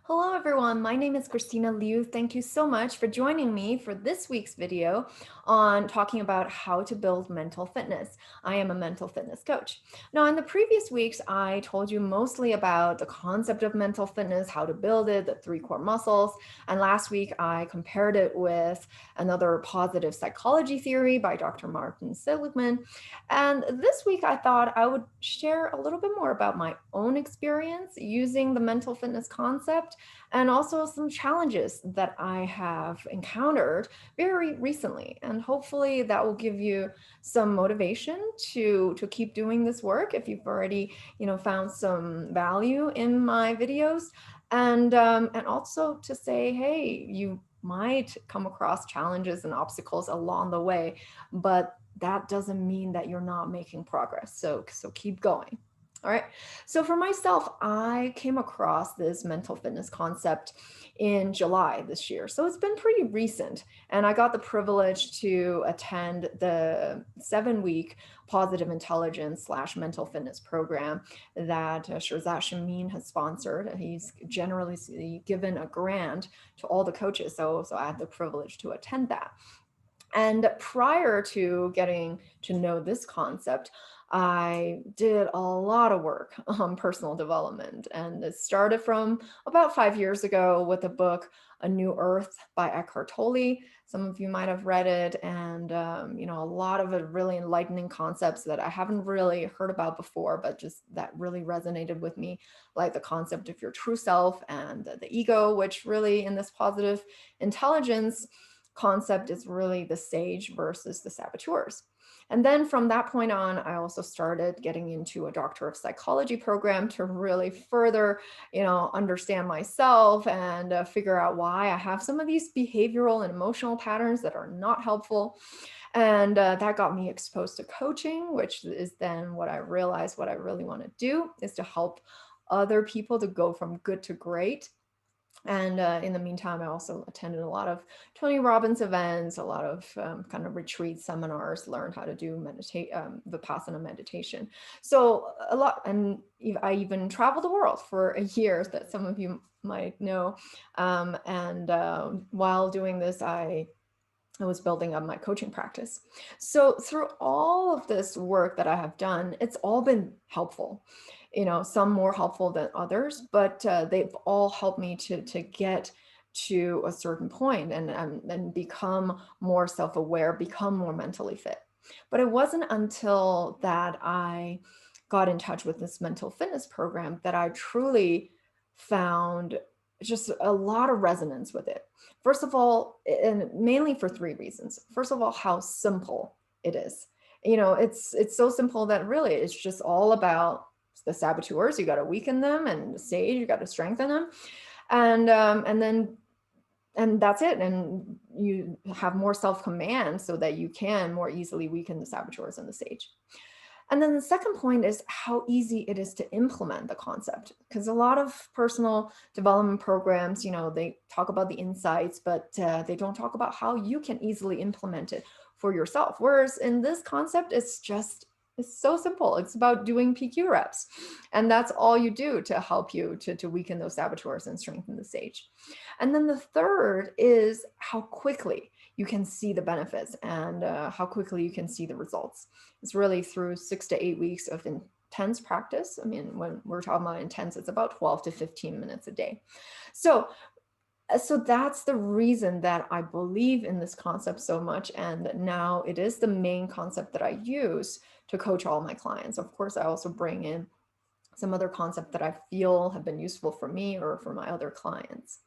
Hello everyone, my name is Christina Liu. Thank you so much for joining me for this week's video on talking about how to build mental fitness. I am a mental fitness coach. Now, in the previous weeks, I told you mostly about the concept of mental fitness, how to build it, the three core muscles. And last week, I compared it with another positive psychology theory by Dr. Martin Seligman. And this week, I thought I would share a little bit more about my own experience using the mental fitness concept and also some challenges that I have encountered very recently. And hopefully that will give you some motivation to keep doing this work if you've already, found some value in my videos. And also to say, hey, you might come across challenges and obstacles along the way, but that doesn't mean that you're not making progress. So keep going. All right. So for myself, I came across this mental fitness concept in July this year. So it's been pretty recent. And I got the privilege to attend the 7-week positive intelligence / mental fitness program that Shirzad Shamin has sponsored. He's generally given a grant to all the coaches. So I had the privilege to attend that. And prior to getting to know this concept, I did a lot of work on personal development. And it started from about 5 years ago with the book A New Earth by Eckhart Tolle. Some of you might have read it, and a lot of it really enlightening concepts that I haven't really heard about before, but just that really resonated with me, like the concept of your true self and the ego, which really in this positive intelligence concept is really the sage versus the saboteurs. And then from that point on, I also started getting into a Doctor of Psychology program to really further, understand myself and figure out why I have some of these behavioral and emotional patterns that are not helpful. And that got me exposed to coaching, which is then what I realized what I really want to do is to help other people to go from good to great. And in the meantime, I also attended a lot of Tony Robbins events, a lot of kind of retreat seminars, learned how to do Vipassana meditation. So a lot, and I even traveled the world for a year that some of you might know. And while doing this, I was building up my coaching practice. So through all of this work that I have done, it's all been helpful. Some more helpful than others, but they've all helped me to get to a certain point and become more self-aware, become more mentally fit. But it wasn't until that I got in touch with this mental fitness program that I truly found just a lot of resonance with it. First of all, and mainly for three reasons. First of all, how simple it is. It's so simple that really it's just all about the saboteurs. You got to weaken them, and the sage, you got to strengthen them, and that's it. And you have more self-command so that you can more easily weaken the saboteurs and the sage. And then the second point is how easy it is to implement the concept. Because a lot of personal development programs, they talk about the insights, but they don't talk about how you can easily implement it for yourself. Whereas in this concept, it's so simple. It's about doing PQ reps. And that's all you do to help you to weaken those saboteurs and strengthen the sage. And then the third is how quickly you can see the benefits and how quickly you can see the results. It's really through 6 to 8 weeks of intense practice. I mean, when we're talking about intense, it's about 12 to 15 minutes a day. So that's the reason that I believe in this concept so much. And now it is the main concept that I use to coach all my clients. Of course, I also bring in some other concept that I feel have been useful for me or for my other clients.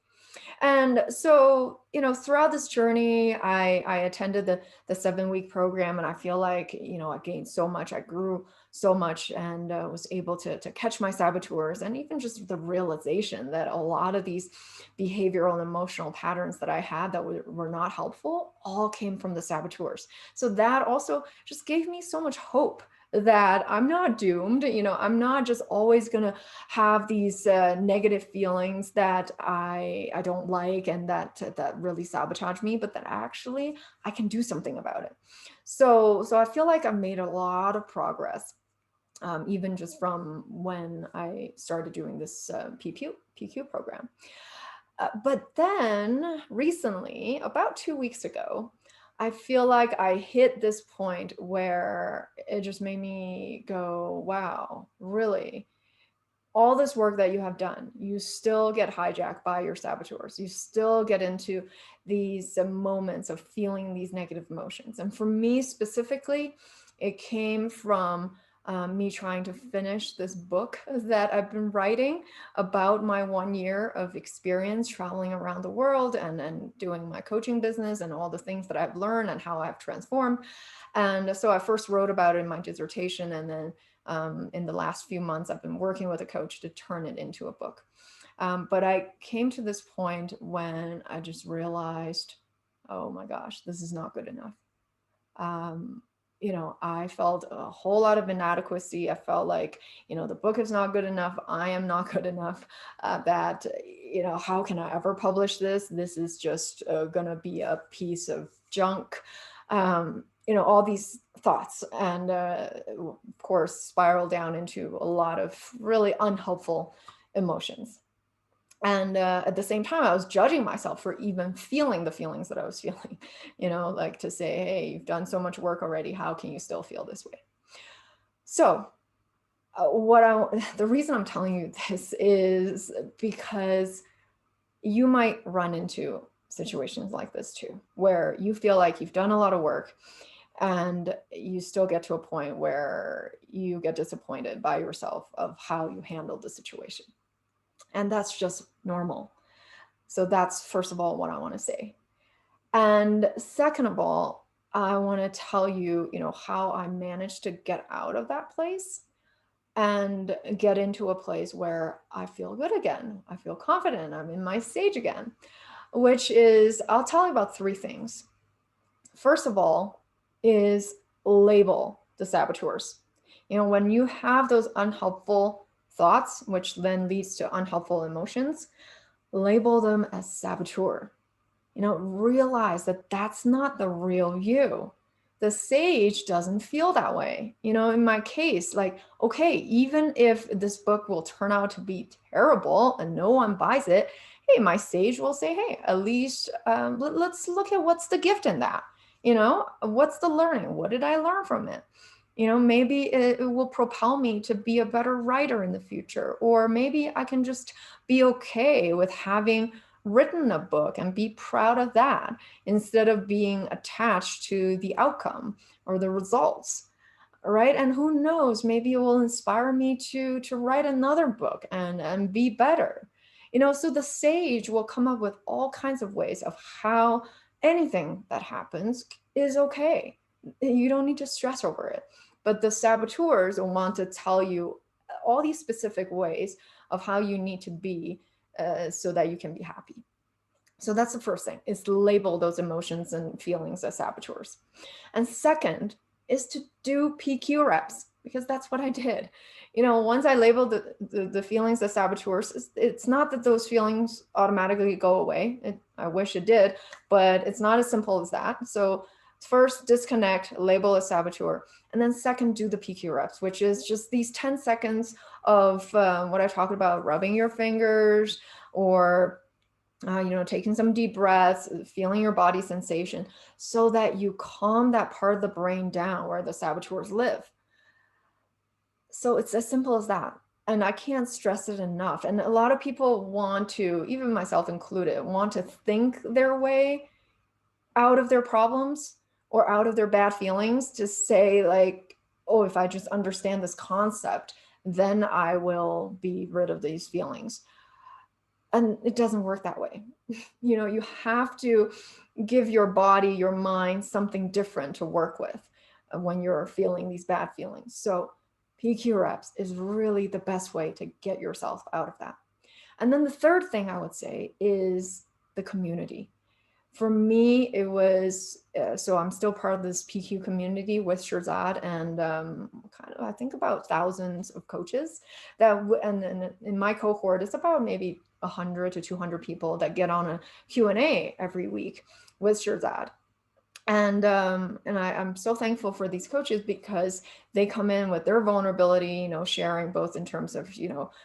And so, throughout this journey, I attended the 7-week program, and I feel like, I gained so much, I grew so much, and was able to catch my saboteurs, and even just the realization that a lot of these behavioral and emotional patterns that I had that were not helpful all came from the saboteurs. So that also just gave me so much hope that I'm not doomed. I'm not just always going to have these negative feelings that I don't like and that really sabotage me, but that actually I can do something about it. So I feel like I've made a lot of progress. even just from when I started doing this PQ program. But then recently, about 2 weeks ago, I feel like I hit this point where it just made me go, wow, really? All this work that you have done, you still get hijacked by your saboteurs. You still get into these moments of feeling these negative emotions. And for me specifically, it came from me trying to finish this book that I've been writing about my 1 year of experience traveling around the world and doing my coaching business and all the things that I've learned and how I've transformed. And so I first wrote about it in my dissertation, and then in the last few months, I've been working with a coach to turn it into a book. But I came to this point when I just realized, oh my gosh, this is not good enough. I felt a whole lot of inadequacy. I felt like, the book is not good enough. I am not good enough. That, how can I ever publish this? This is just going to be a piece of junk. All these thoughts, and of course, spiral down into a lot of really unhelpful emotions. And at the same time, I was judging myself for even feeling the feelings that I was feeling, like to say, hey, you've done so much work already. How can you still feel this way? So the reason I'm telling you this is because you might run into situations like this too, where you feel like you've done a lot of work and you still get to a point where you get disappointed by yourself of how you handled the situation. And that's just normal. So that's, first of all, what I want to say. And second of all, I want to tell you, how I managed to get out of that place and get into a place where I feel good again. I feel confident. I'm in my stage again, which is, I'll tell you about 3 things. First of all is label the saboteurs. When you have those unhelpful thoughts, which then leads to unhelpful emotions, label them as saboteur. Realize that that's not the real you. The sage doesn't feel that way. In my case, like, okay, even if this book will turn out to be terrible and no one buys it, hey, my sage will say, hey, at least let's look at what's the gift in that. What's the learning? What did I learn from it? Maybe it will propel me to be a better writer in the future, or maybe I can just be okay with having written a book and be proud of that instead of being attached to the outcome or the results, right? And who knows, maybe it will inspire me to write another book and be better. So the sage will come up with all kinds of ways of how anything that happens is okay. You don't need to stress over it. But the saboteurs will want to tell you all these specific ways of how you need to be so that you can be happy. So that's the first thing, is to label those emotions and feelings as saboteurs. And second is to do PQ reps, because that's what I did. Once I labeled the feelings as saboteurs, it's not that those feelings automatically go away. I wish it did, but it's not as simple as that. So first, disconnect, label a saboteur, and then second, do the PQ reps, which is just these 10 seconds of what I talked about, rubbing your fingers, or taking some deep breaths, feeling your body sensation, so that you calm that part of the brain down where the saboteurs live. So it's as simple as that. And I can't stress it enough. And a lot of people want to, even myself included, want to think their way out of their problems or out of their bad feelings, to say like, oh, if I just understand this concept, then I will be rid of these feelings. And it doesn't work that way. You have to give your body, your mind, something different to work with when you're feeling these bad feelings. So PQ reps is really the best way to get yourself out of that. And then the third thing I would say is the community. For me, it was, so I'm still part of this PQ community with Shirzad, and kind of, I think about thousands of coaches that, and in my cohort, it's about maybe 100 to 200 people that get on a Q&A every week with Shirzad. And I'm so thankful for these coaches because they come in with their vulnerability, sharing both in terms of,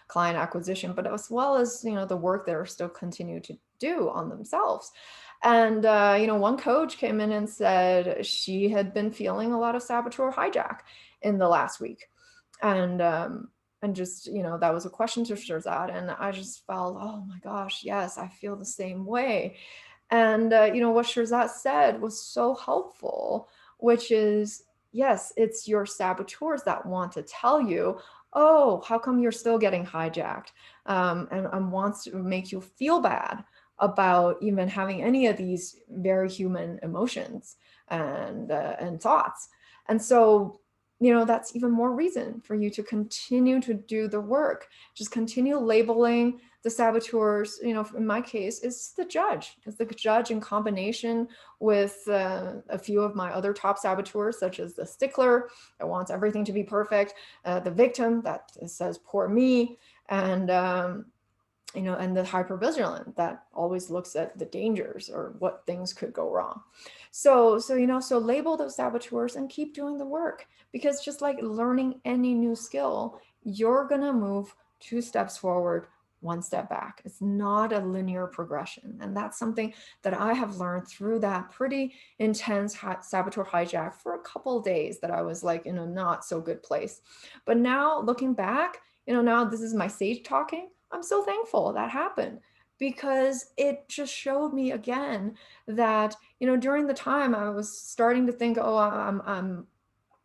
client acquisition, but as well as, the work they're still continue to do on themselves. And, one coach came in and said she had been feeling a lot of saboteur hijack in the last week. And just, that was a question to Shirzad. And I just felt, oh my gosh, yes, I feel the same way. And, what Shirzad said was so helpful, which is, yes, it's your saboteurs that want to tell you, oh, how come you're still getting hijacked? And wants to make you feel bad about even having any of these very human emotions and thoughts. And so, that's even more reason for you to continue to do the work. Just continue labeling the saboteurs, in my case, is the judge. It's the judge in combination with a few of my other top saboteurs, such as the stickler that wants everything to be perfect, the victim that says, poor me, and and the hyper-vigilant that always looks at the dangers or what things could go wrong. So label those saboteurs and keep doing the work, because just like learning any new skill, you're gonna move 2 steps forward, 1 step back. It's not a linear progression. And that's something that I have learned through that pretty intense saboteur hijack for a couple of days that I was like in a not so good place. But now looking back, now this is my sage talking. I'm so thankful that happened, because it just showed me again that, during the time I was starting to think, oh, I'm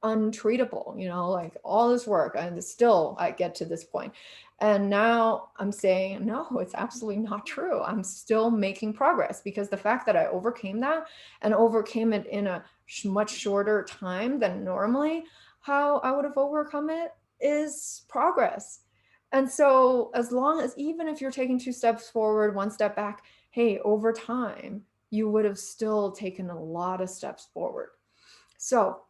untreatable, like all this work, and still I get to this point. And now I'm saying, no, it's absolutely not true. I'm still making progress, because the fact that I overcame that and overcame it in a much shorter time than normally how I would have overcome it is progress. And so as long as, even if you're taking 2 steps forward, 1 step back, hey, over time, you would have still taken a lot of steps forward. So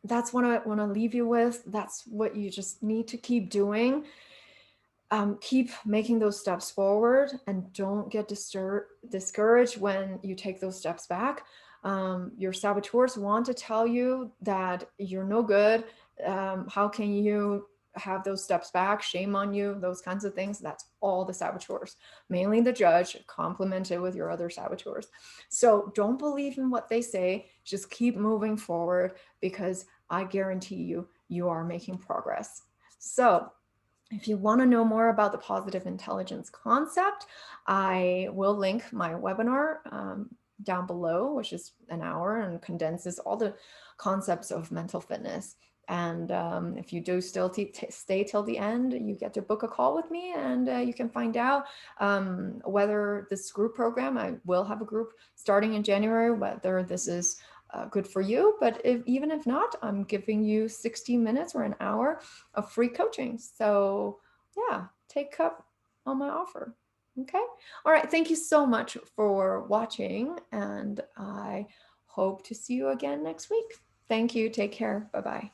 that's what I want to leave you with. That's what you just need to keep doing. Keep making those steps forward, and don't get discouraged when you take those steps back. Your saboteurs want to tell you that you're no good. How can you have those steps back? Shame on you, those kinds of things. That's all the saboteurs, mainly the judge, complemented with your other saboteurs. So don't believe in what they say. Just keep moving forward, because I guarantee you, you are making progress. So if you want to know more about the positive intelligence concept, I will link my webinar down below, which is an hour and condenses all the concepts of mental fitness. And if you do still stay till the end, you get to book a call with me, and you can find out whether this group program, I will have a group starting in January, whether this is good for you. But even if not, I'm giving you 60 minutes or an hour of free coaching. So yeah, take up on my offer. Okay. All right. Thank you so much for watching, and I hope to see you again next week. Thank you. Take care. Bye-bye.